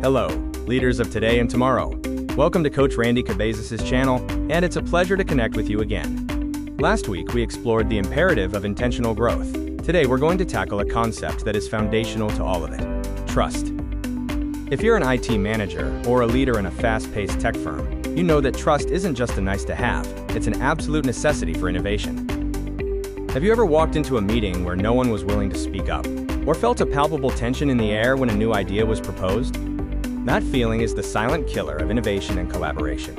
Hello, leaders of today and tomorrow. Welcome to Coach Randy Cabezas' channel, and it's a pleasure to connect with you again. Last week, we explored the imperative of intentional growth. Today, we're going to tackle a concept that is foundational to all of it: trust. If you're an IT manager or a leader in a fast-paced tech firm, you know that trust isn't just a nice-to-have, it's an absolute necessity for innovation. Have you ever walked into a meeting where no one was willing to speak up, or felt a palpable tension in the air when a new idea was proposed? That feeling is the silent killer of innovation and collaboration.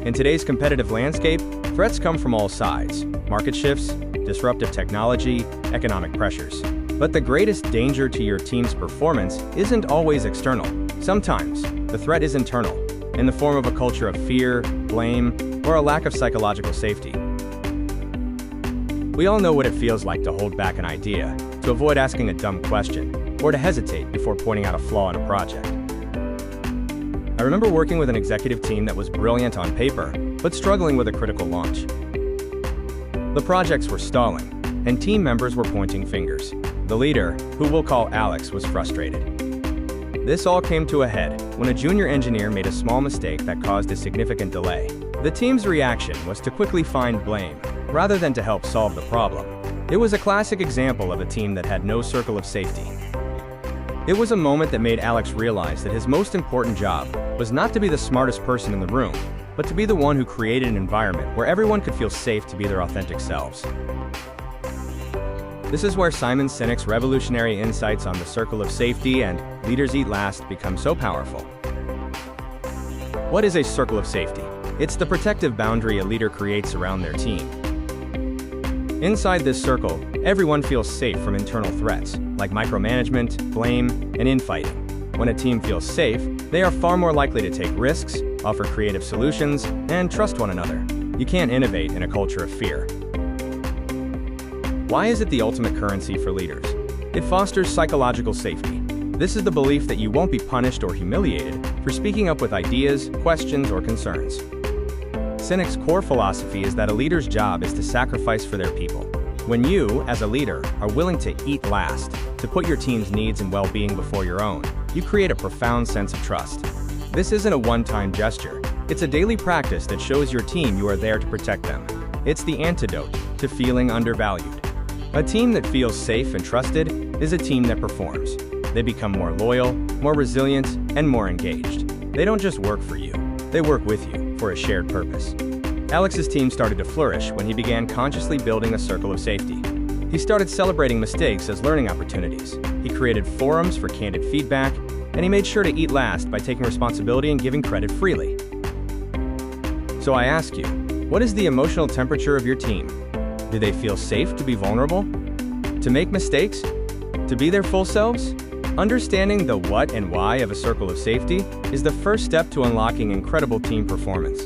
In today's competitive landscape, threats come from all sides: market shifts, disruptive technology, economic pressures. But the greatest danger to your team's performance isn't always external. Sometimes, the threat is internal, in the form of a culture of fear, blame, or a lack of psychological safety. We all know what it feels like to hold back an idea, to avoid asking a dumb question, or to hesitate before pointing out a flaw in a project. I remember working with an executive team that was brilliant on paper, but struggling with a critical launch. The projects were stalling, and team members were pointing fingers. The leader, who we'll call Alex, was frustrated. This all came to a head when a junior engineer made a small mistake that caused a significant delay. The team's reaction was to quickly find blame, rather than to help solve the problem. It was a classic example of a team that had no circle of safety. It was a moment that made Alex realize that his most important job was not to be the smartest person in the room, but to be the one who created an environment where everyone could feel safe to be their authentic selves. This is where Simon Sinek's revolutionary insights on the circle of safety and leaders eat last become so powerful. What is a circle of safety? It's the protective boundary a leader creates around their team. Inside this circle, everyone feels safe from internal threats, like micromanagement, blame, and infighting. When a team feels safe, they are far more likely to take risks, offer creative solutions, and trust one another. You can't innovate in a culture of fear. Why is it the ultimate currency for leaders? It fosters psychological safety. This is the belief that you won't be punished or humiliated for speaking up with ideas, questions, or concerns. Sinek's core philosophy is that a leader's job is to sacrifice for their people. When you, as a leader, are willing to eat last, to put your team's needs and well-being before your own, you create a profound sense of trust. This isn't a one-time gesture. It's a daily practice that shows your team you are there to protect them. It's the antidote to feeling undervalued. A team that feels safe and trusted is a team that performs. They become more loyal, more resilient, and more engaged. They don't just work for you, they work with you for a shared purpose. Alex's team started to flourish when he began consciously building a circle of safety. He started celebrating mistakes as learning opportunities. He created forums for candid feedback, and he made sure to eat last by taking responsibility and giving credit freely. So I ask you, what is the emotional temperature of your team? Do they feel safe to be vulnerable? To make mistakes? To be their full selves? Understanding the what and why of a circle of safety is the first step to unlocking incredible team performance.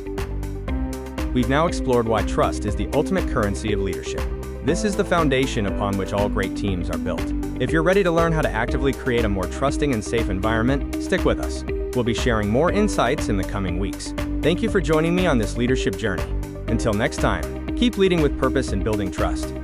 We've now explored why trust is the ultimate currency of leadership. This is the foundation upon which all great teams are built. If you're ready to learn how to actively create a more trusting and safe environment, stick with us. We'll be sharing more insights in the coming weeks. Thank you for joining me on this leadership journey. Until next time, keep leading with purpose and building trust.